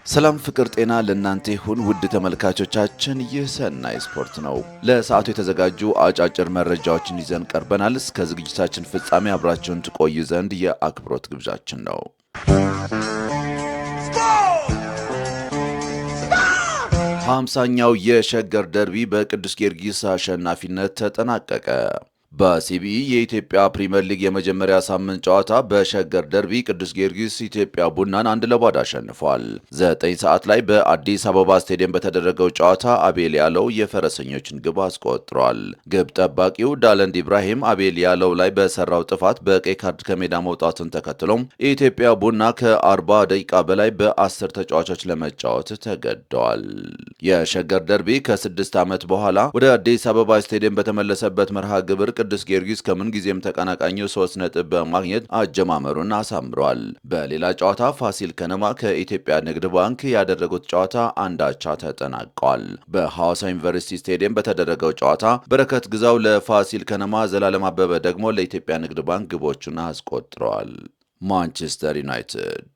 ሰላም ፍቅር ጤና ለእናንተ ይሁን ውድ ተመልካቾቻችን፣ ይህ ሰናይ ስፖርት ነው። ለሰዓቱ የተዘጋጁ አጫጭር መረጃዎችን ይዘን ቀርበናል። እስከ ዝግጅታችን ፍጻሜ አብራችሁን ትቆዩ ዘንድ የአክብሮት ግብዣችን ነው። 50ኛው የሸገር ደርቢ በቅዱስ ጊዮርጊስ አሸናፊነት ተጠናቀቀ። በሲቢኢ የኢትዮጵያ ፕሪሚየር ሊግ የመጀመሪያ ሳምንት ጨዋታ በሸገር ደርቢ ቅዱስ ጊዮርጊስ ኢትዮጵያ ቡናን 1-0 አሸንፏል። 9 ሰዓት ላይ በአዲስ አበባ ስቴዲየም በተደረገው ጨዋታ አቤል ያለው የፈረሰኞችን ግብ አስቆጥሯል። ግብ ጠባቂው ዳለንድ ኢብራሂም አቤል ያለው ላይ በሰራው ጥፋት በቀይ ካርድ ከሜዳ መውጣቱን ተከትሎም የኢትዮጵያ ቡና ከ40 ደቂቃ በላይ በ10 ተጫዋቾች ለመጫወት ተገደዋል። የሸገር ደርቢ ከ6 ዓመት በኋላ ወደ አዲስ አበባ ስቴዲየም በተመለሰበት መርሃ ግብር ቅዱስ ጊዮርጊስ ከምን ጊዜም ተቀናቃኙ 3 ነጥብ በማግኘት አጀማመሩን አሳምሯል። በሌላ ጨዋታ ፋሲል ከነማ ከኢትዮጵያ ንግድ ባንክ ያደረጉት ጨዋታ አንዳቻ ተጠናቋል። በሐዋሳ ዩኒቨርሲቲ ስቴዲየም በተደረገው ጨዋታ በረከት ግዛው ለፋሲል ከነማ፣ ዘላለም አበበ ደግሞ ለኢትዮጵያ ንግድ ባንክ ግቦቹን አስቆጥረዋል። ማንቸስተር ዩናይትድ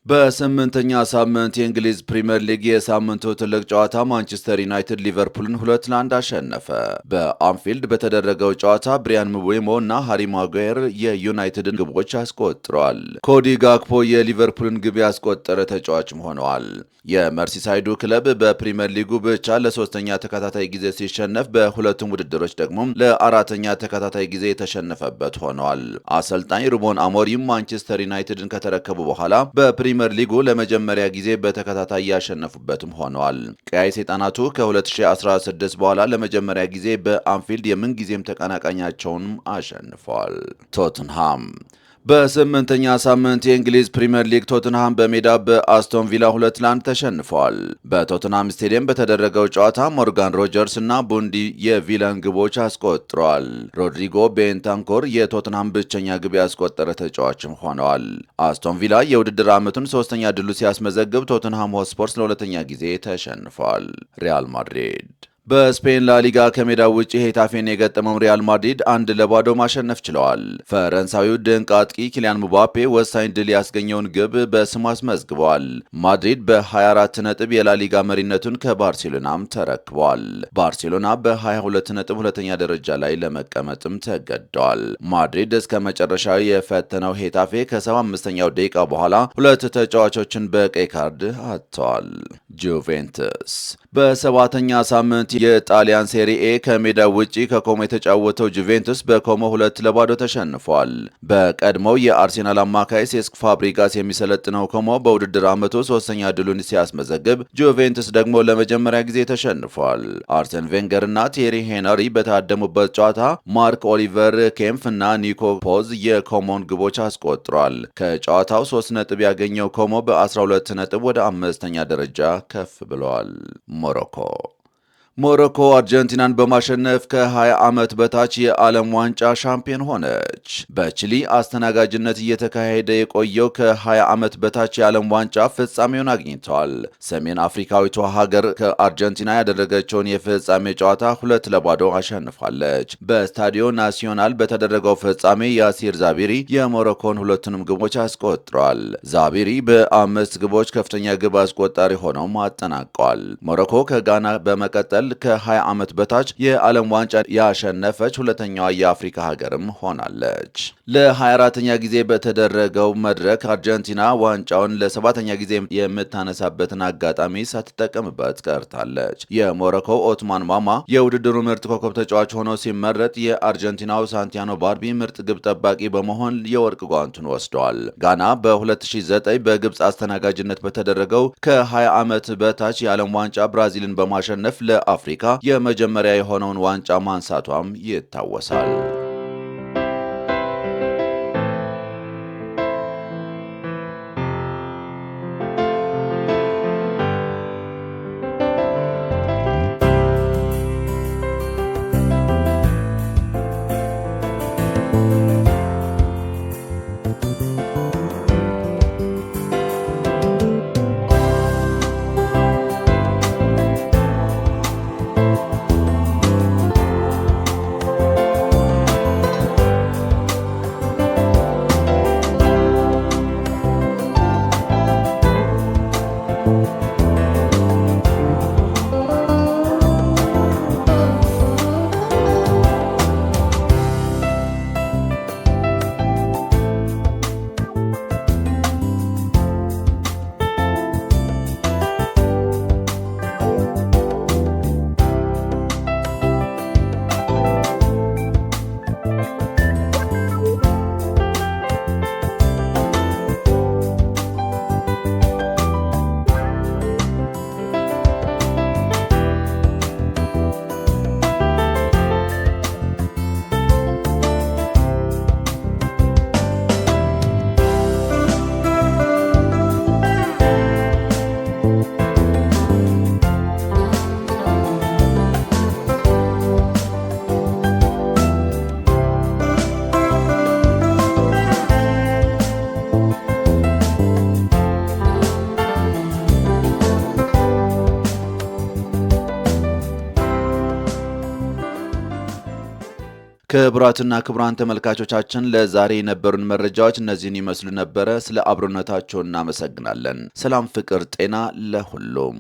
በስምንተኛ ሳምንት የእንግሊዝ ፕሪምየር ሊግ የሳምንቱ ትልቅ ጨዋታ ማንቸስተር ዩናይትድ ሊቨርፑልን 2-1 አሸነፈ። በአንፊልድ በተደረገው ጨዋታ ብሪያን ምቡሞ እና ሃሪ ማጓየር የዩናይትድን ግቦች አስቆጥረዋል። ኮዲ ጋክፖ የሊቨርፑልን ግብ ያስቆጠረ ተጫዋችም ሆነዋል። የመርሲሳይዱ ክለብ በፕሪምየር ሊጉ ብቻ ለሶስተኛ ተከታታይ ጊዜ ሲሸነፍ በሁለቱም ውድድሮች ደግሞ ለአራተኛ ተከታታይ ጊዜ የተሸነፈበት ሆነዋል። አሰልጣኝ ሩበን አሞሪም ማንቸስተር ዩናይትድን ከተረከቡ በኋላ በፕሪምየር ሊጉ ለመጀመሪያ ጊዜ በተከታታይ ያሸነፉበትም ሆነዋል። ቀያይ ሰይጣናቱ ከ2016 በኋላ ለመጀመሪያ ጊዜ በአንፊልድ የምንጊዜም ተቀናቃኛቸውንም አሸንፈዋል። ቶትንሃም በስምንተኛ ሳምንት የእንግሊዝ ፕሪምየር ሊግ ቶትንሃም በሜዳ በአስቶን ቪላ 2-1 ተሸንፈዋል። በቶትንሃም ስቴዲየም በተደረገው ጨዋታ ሞርጋን ሮጀርስ እና ቡንዲ የቪላን ግቦች አስቆጥረዋል። ሮድሪጎ ቤንታንኮር የቶትንሃም ብቸኛ ግብ ያስቆጠረ ተጫዋችም ሆነዋል። አስቶን ቪላ የውድድር ዓመቱን ሶስተኛ ድሉ ሲያስመዘግብ፣ ቶትንሃም ሆትስፐርስ ለሁለተኛ ጊዜ ተሸንፏል። ሪያል ማድሪድ በስፔን ላሊጋ ከሜዳው ውጪ ሄታፌን የገጠመው ሪያል ማድሪድ 1-0 ማሸነፍ ችለዋል። ፈረንሳዊው ድንቅ አጥቂ ኪሊያን ሙባፔ ወሳኝ ድል ያስገኘውን ግብ በስሙ አስመዝግበዋል። ማድሪድ በ24 ነጥብ የላሊጋ መሪነቱን ከባርሴሎናም ተረክቧል። ባርሴሎና በ22 ነጥብ ሁለተኛ ደረጃ ላይ ለመቀመጥም ተገደዋል። ማድሪድ እስከ መጨረሻው የፈተነው ሄታፌ ከ75ኛው ደቂቃ በኋላ ሁለት ተጫዋቾችን በቀይ ካርድ አጥተዋል። ጁቬንቱስ በሰባተኛ ሳምንት የጣሊያን ሴሪኤ ከሜዳው ውጪ ከኮሞ የተጫወተው ጁቬንቱስ በኮሞ 2-0 ተሸንፏል። በቀድሞው የአርሴናል አማካይ ሴስክ ፋብሪጋስ የሚሰለጥነው ኮሞ በውድድር ዓመቱ ሶስተኛ ድሉን ሲያስመዘግብ፣ ጁቬንቱስ ደግሞ ለመጀመሪያ ጊዜ ተሸንፏል። አርሰን ቬንገር እና ቴሪ ሄነሪ በታደሙበት ጨዋታ ማርክ ኦሊቨር ኬምፍ እና ኒኮ ፖዝ የኮሞን ግቦች አስቆጥሯል። ከጨዋታው 3 ነጥብ ያገኘው ኮሞ በ12 ነጥብ ወደ 5ኛ ደረጃ ከፍ ብለዋል። ሞሮኮ አርጀንቲናን በማሸነፍ ከ20 ዓመት በታች የዓለም ዋንጫ ሻምፒዮን ሆነች። በቺሊ አስተናጋጅነት እየተካሄደ የቆየው ከ20 ዓመት በታች የዓለም ዋንጫ ፍጻሜውን አግኝተዋል። ሰሜን አፍሪካዊቷ ሀገር ከአርጀንቲና ያደረገችውን የፍጻሜ ጨዋታ 2-0 አሸንፋለች። በስታዲዮ ናሲዮናል በተደረገው ፍጻሜ ያሲር ዛቢሪ የሞሮኮን ሁለቱንም ግቦች አስቆጥሯል። ዛቢሪ በ5 ግቦች ከፍተኛ ግብ አስቆጣሪ ሆነው አጠናቀዋል። ሞሮኮ ከጋና በመቀጠል ከ20 ዓመት በታች የዓለም ዋንጫ ያሸነፈች ሁለተኛዋ የአፍሪካ ሀገርም ሆናለች። ለ24ኛ ጊዜ በተደረገው መድረክ አርጀንቲና ዋንጫውን ለ7ኛ ጊዜ የምታነሳበትን አጋጣሚ ሳትጠቀምበት ቀርታለች። የሞሮኮ ኦትማን ማማ የውድድሩ ምርጥ ኮከብ ተጫዋች ሆኖ ሲመረጥ፣ የአርጀንቲናው ሳንቲያኖ ባርቢ ምርጥ ግብ ጠባቂ በመሆን የወርቅ ጓንቱን ወስደዋል። ጋና በ2009 በግብፅ አስተናጋጅነት በተደረገው ከ20 ዓመት በታች የዓለም ዋንጫ ብራዚልን በማሸነፍ ለአፍሪካ የመጀመሪያ የሆነውን ዋንጫ ማንሳቷም ይታወሳል። ክቡራትና ክቡራን ተመልካቾቻችን ለዛሬ የነበሩን መረጃዎች እነዚህን ይመስሉ ነበረ። ስለ አብሮነታቸው እናመሰግናለን። ሰላም፣ ፍቅር፣ ጤና ለሁሉም።